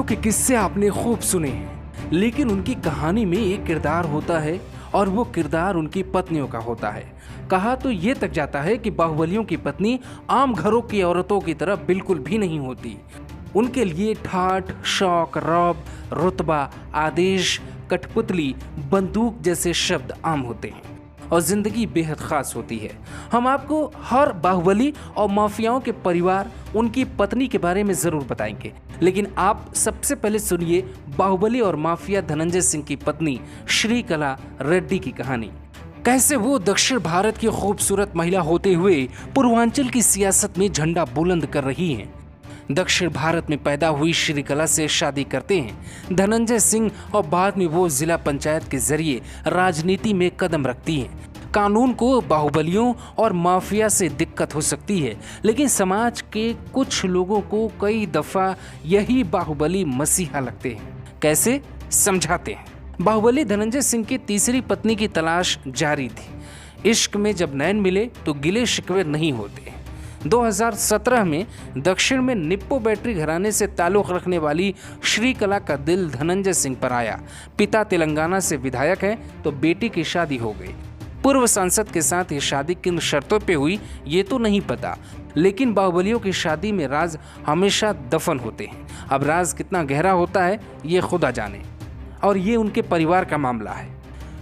के किस्से आपने खूब सुने हैं, लेकिन उनकी कहानी में एक किरदार होता है और वो किरदार उनकी पत्नियों का होता है। कहा तो ये तक जाता है कि बाहुबलियों की पत्नी आम घरों की औरतों की तरह बिल्कुल भी नहीं होती। उनके लिए ठाठ, शौक, रौब, रुतबा, आदेश, कठपुतली, बंदूक जैसे शब्द आम होते हैं और जिंदगी बेहद खास होती है। हम आपको हर बाहुबली और माफियाओं के परिवार, उनकी पत्नी के बारे में जरूर बताएंगे, लेकिन आप सबसे पहले सुनिए बाहुबली और माफिया धनंजय सिंह की पत्नी श्रीकला रेड्डी की कहानी। कैसे वो दक्षिण भारत की खूबसूरत महिला होते हुए पूर्वांचल की सियासत में झंडा बुलंद कर रही हैं। दक्षिण भारत में पैदा हुई श्रीकला से शादी करते हैं धनंजय सिंह और बाद में वो जिला पंचायत के जरिए राजनीति में कदम रखती हैं। कानून को बाहुबलियों और माफिया से दिक्कत हो सकती है, लेकिन समाज के कुछ लोगों को कई दफा यही बाहुबली मसीहा लगते हैं। कैसे, समझाते हैं। बाहुबली धनंजय सिंह की तीसरी पत्नी की तलाश जारी थी। इश्क में जब नैन मिले तो गिले शिकवे नहीं होते। 2017 में दक्षिण में निप्पो बैटरी घराने से ताल्लुक़ रखने वाली श्रीकला का दिल धनंजय सिंह पर आया। पिता तेलंगाना से विधायक है तो बेटी की शादी हो गई। पूर्व सांसद के साथ ये शादी किन शर्तों पे हुई ये तो नहीं पता, लेकिन बाहुबलियों की शादी में राज हमेशा दफन होते हैं। अब राज कितना गहरा होता है ये खुदा जाने, और ये उनके परिवार का मामला है।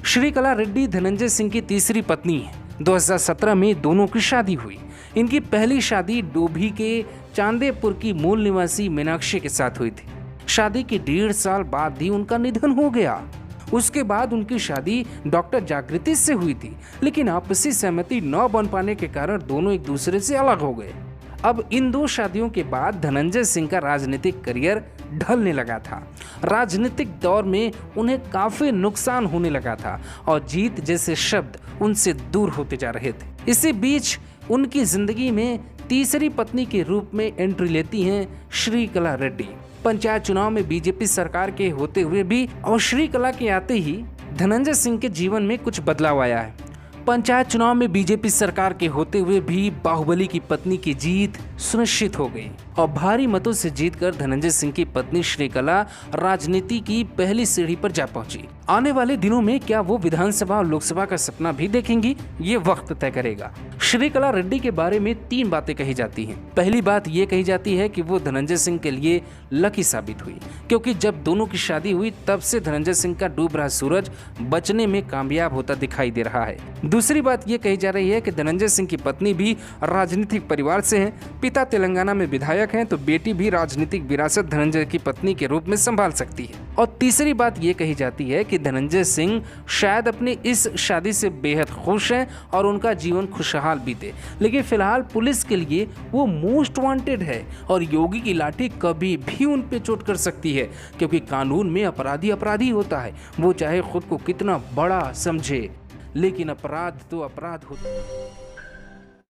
श्रीकला रेड्डी धनंजय सिंह की तीसरी पत्नी है। 2017 में दोनों की शादी हुई। इनकी पहली शादी डोभी के चांदेपुर की मूल निवासी मीनाक्षी के साथ हुई थी। शादी के 1.5 साल बाद ही उनका निधन हो गया। उसके बाद उनकी शादी डॉक्टर जागृति से हुई थी, लेकिन आपसी सहमति न बन पाने के कारण दोनों एक दूसरे से अलग हो गए। अब इन 2 शादियों के बाद धनंजय सिंह का राजनीतिक करियर ढलने लगा था। राजनीतिक दौर में उन्हें काफी नुकसान होने लगा था और जीत जैसे शब्द उनसे दूर होते जा रहे थे। इसी बीच उनकी जिंदगी में तीसरी पत्नी के रूप में एंट्री लेती हैं श्रीकला रेड्डी। पंचायत चुनाव में बीजेपी सरकार के होते हुए भी और श्रीकला के आते ही धनंजय सिंह के जीवन में कुछ बदलाव आया है। पंचायत चुनाव में बीजेपी सरकार के होते हुए भी बाहुबली की पत्नी की जीत सुनिश्चित हो गई और भारी मतों से जीतकर धनंजय सिंह की पत्नी श्रीकला राजनीति की पहली सीढ़ी पर जा पहुंची। आने वाले दिनों में क्या वो विधानसभा और लोकसभा का सपना भी देखेंगी, ये वक्त तय करेगा। श्रीकला रेड्डी के बारे में 3 बातें कही जाती हैं। पहली बात ये कही जाती है कि वो धनंजय सिंह के लिए लकी साबित हुई, क्योंकि जब दोनों की शादी हुई तब से धनंजय सिंह का डूब रहा सूरज बचने में कामयाब होता दिखाई दे रहा है। दूसरी बात ये कही जा रही है कि धनंजय सिंह की पत्नी भी राजनीतिक परिवार से हैं। पिता तेलंगाना में विधायक हैं तो बेटी भी राजनीतिक विरासत धनंजय की पत्नी के रूप में संभाल सकती है। और तीसरी बात ये कही जाती है कि धनंजय सिंह शायद अपनी इस शादी से बेहद खुश हैं और उनका जीवन खुशहाल बीते, लेकिन फिलहाल पुलिस के लिए वो मोस्ट वांटेड है और योगी की लाठी कभी भी उन पे चोट कर सकती है, क्योंकि कानून में अपराधी अपराधी होता है, वो चाहे खुद को कितना बड़ा समझे, लेकिन अपराध तो अपराध होता है।